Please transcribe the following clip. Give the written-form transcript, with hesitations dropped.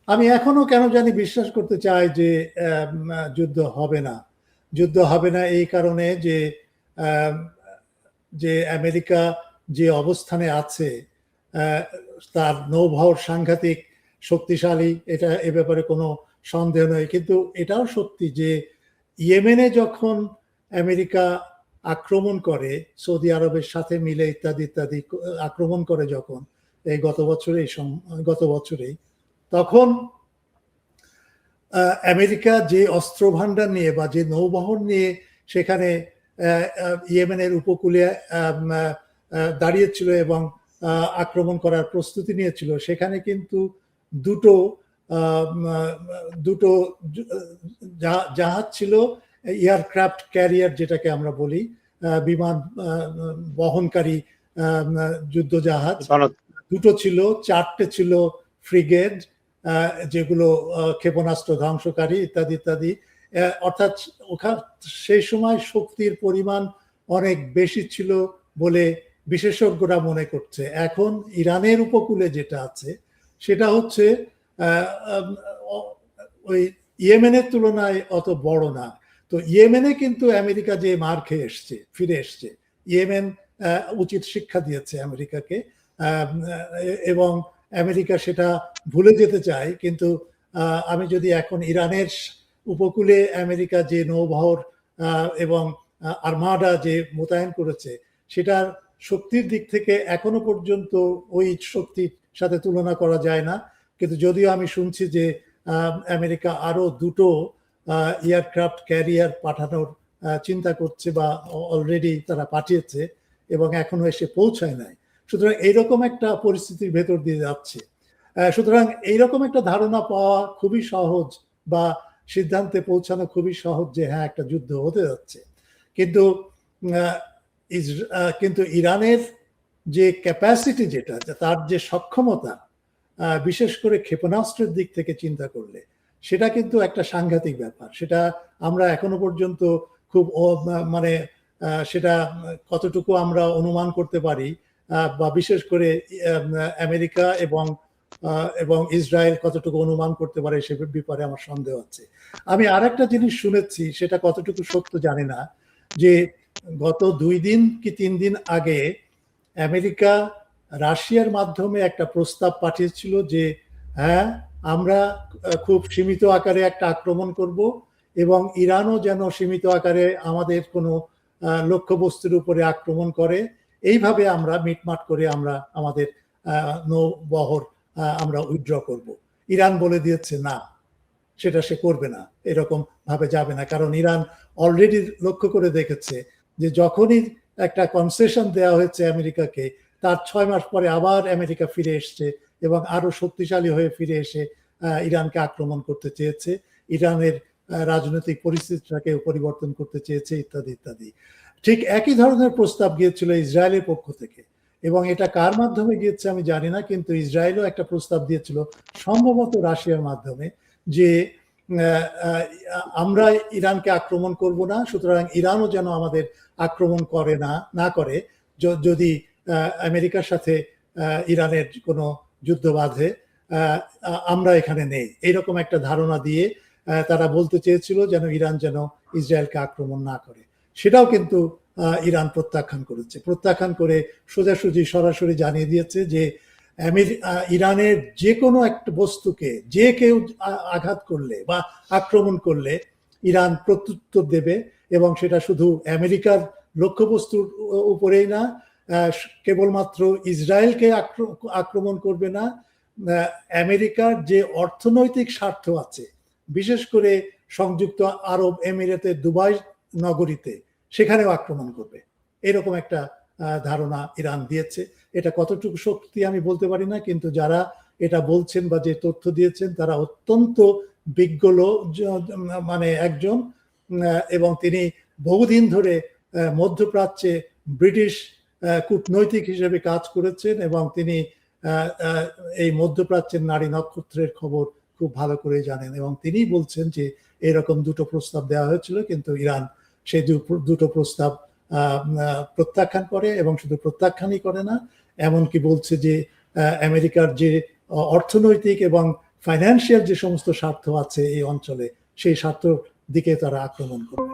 আমি এখনো কেন জানি বিশ্বাস করতে চাই যে যুদ্ধ হবে না। যুদ্ধ হবে না এই কারণে যে যে আমেরিকা যে অবস্থানে আছে, তার নৌবহর সাংঘাতিক শক্তিশালী, এটা এ ব্যাপারে কোনো সন্দেহ নেই। কিন্তু এটাও সত্যি যে ইয়েমেনে যখন আমেরিকা আক্রমণ করে, সৌদি আরবের সাথে মিলে ইত্যাদি ইত্যাদি আক্রমণ করে যখন এই গত বছরেই, তখন আমেরিকা যে অস্ত্র ভান্ডার নিয়ে বা যে নৌবহর নিয়ে সেখানে ইয়েমেনের উপকূলে দাঁড়িয়েছিল এবং আক্রমণ করার প্রস্তুতি নিয়েছিল, সেখানে কিন্তু দুটো দুটো জাহাজ ছিল, এয়ারক্রাফট ক্যারিয়ার যেটাকে আমরা বলি, বিমান বহনকারী যুদ্ধ জাহাজ দুটো ছিল, 4টে ছিল ফ্রিগেট যেগুলো ক্ষেপণাস্ত্র ধ্বংসকারী ইত্যাদি ইত্যাদি। অর্থাৎ সেই সময় শক্তির পরিমাণ অনেক বেশি ছিল বলে বিশেষজ্ঞরা মনে করছে। এখন ইরানের উপকূলে যেটা আছে সেটা হচ্ছে ওই ইয়েমেনের তুলনায় অত বড় না। তো ইয়েমেনে কিন্তু আমেরিকা যে মার খেয়ে ফিরে এসছে, ইয়েমেন উচিত শিক্ষা দিয়েছে আমেরিকাকে, এবং আমেরিকা সেটা ভুলে যেতে চায়। কিন্তু আমি যদি এখন ইরানের উপকূলে আমেরিকা যে নৌবহর এবং আর্মাডা যে মোতায়েন করেছে, সেটার শক্তির দিক থেকে এখনো পর্যন্ত ওই শক্তির সাথে তুলনা করা যায় না। কিন্তু যদিও আমি শুনছি যে আমেরিকা আরো দুটো এয়ারক্রাফট ক্যারিয়ার পাঠানোর চিন্তা করছে বা অলরেডি তারা পাঠিয়েছে এবং এখনো এসে পৌঁছায় নাই। সুতরাং এইরকম একটা পরিস্থিতির ভেতর দিয়ে যাচ্ছে। সুতরাং এইরকম একটা ধারণা পাওয়া খুবই সহজ বা সিদ্ধান্তে পৌঁছানো খুবই সহজ যে হ্যাঁ, একটা যুদ্ধ হতে যাচ্ছে। কিন্তু ইরানের যে ক্যাপাসিটি, যেটা তার যে সক্ষমতা, বিশেষ করে ক্ষেপণাস্ত্রের দিক থেকে চিন্তা করলে, সেটা কিন্তু একটা সাংঘাতিক ব্যাপার। সেটা আমরা এখনো পর্যন্ত খুব মানে সেটা কতটুকু আমরা অনুমান করতে পারি, বা বিশেষ করে আমেরিকা এবং ইসরায়েল কতটুকু অনুমান করতে পারে সে ব্যাপারে আমার সন্দেহ আছে। আমি আরেকটা জিনিস শুনেছি, সেটা কতটুকু সত্য জানি না, যে গত 2 দিন কি 3 দিন আগে আমেরিকা রাশিয়ার মাধ্যমে একটা প্রস্তাব পাঠিয়েছিল যে হ্যাঁ, আমরা খুব সীমিত আকারে একটা আক্রমণ করব এবং ইরানও যেন সীমিত আকারে আমাদের কোনো লক্ষ্যবস্তুর উপরে আক্রমণ করে, এইভাবে আমরা মিটমাট করে আমরা আমাদের নৌবহর আমরা উইথড্র করব। ইরান বলে দিয়েছে না, সেটা সে করবে না, এরকম ভাবে যাবে না। কারণ ইরান অলরেডি লক্ষ্য করে দেখেছে যে যখনই একটা কনসেশন দেওয়া হয়েছে আমেরিকাকে, তার 6 মাস পরে আবার আমেরিকা ফিরে এসছে এবং আরো শক্তিশালী হয়ে ফিরে এসে ইরানকে আক্রমণ করতে চেয়েছে, ইরানের রাজনৈতিক পরিস্থিতিটাকে পরিবর্তন করতে চেয়েছে ইত্যাদি ইত্যাদি। ঠিক একই ধরনের প্রস্তাব গিয়েছিল ইসরায়েলের পক্ষ থেকে, এবং এটা কার মাধ্যমে গিয়েছে আমি জানি না, কিন্তু ইসরায়েলও একটা প্রস্তাব দিয়েছিল সম্ভবত রাশিয়ার মাধ্যমে, যে আমরা ইরানকে আক্রমণ করব না, সুতরাং ইরানও যেন আমাদের আক্রমণ না করে যদি আমেরিকার সাথে ইরানের কোনো যুদ্ধ বাঁধে, আমরা এখানে নেই, এইরকম একটা ধারণা দিয়ে তারা বলতে চেয়েছিল যেন ইরান যেন ইসরায়েলকে আক্রমণ না করে। সেটাও কিন্তু ইরান প্রত্যাখ্যান করে সোজাসুজি সরাসরি জানিয়ে দিয়েছে যে ইরানের যে কোনো একটা বস্তুকে যে কেউ আঘাত করলে বা আক্রমণ করলে ইরান প্রত্যুত্তর দেবে, এবং সেটা শুধু আমেরিকার লক্ষ্যবস্তুর উপরেই না, কেবলমাত্র ইসরায়েলকে আক্রমণ করবে না, আমেরিকার যে অর্থনৈতিক স্বার্থ আছে, বিশেষ করে সংযুক্ত আরব এমিরেতের দুবাই নগরীতে, সেখানেও আক্রমণ করবে, এরকম একটা ধারণা ইরান দিয়েছে। এটা কতটুকু শক্তি আমি বলতে পারি না, কিন্তু যারা এটা বলছেন বা যে তথ্য দিয়েছেন তারা অত্যন্ত বিজ্ঞ মানে একজন, এবং তিনি বহুদিন ধরে মধ্যপ্রাচ্যে ব্রিটিশ কূটনৈতিক হিসেবে কাজ করেছেন, এবং তিনি এই মধ্যপ্রাচ্যের নারী নক্ষত্রের খবর খুব ভালো করে জানেন, এবং তিনি বলছেন যে এরকম দুটো প্রস্তাব দেওয়া হয়েছিল, কিন্তু ইরান সেই দুটো প্রস্তাব প্রত্যাখ্যান করে, এবং শুধু প্রত্যাখ্যানই করে না, এমনকি বলছে যে আমেরিকার যে অর্থনৈতিক এবং ফাইন্যান্সিয়াল যে সমস্ত স্বার্থ আছে এই অঞ্চলে সেই স্বার্থ দিকে তারা আক্রমণ করবে।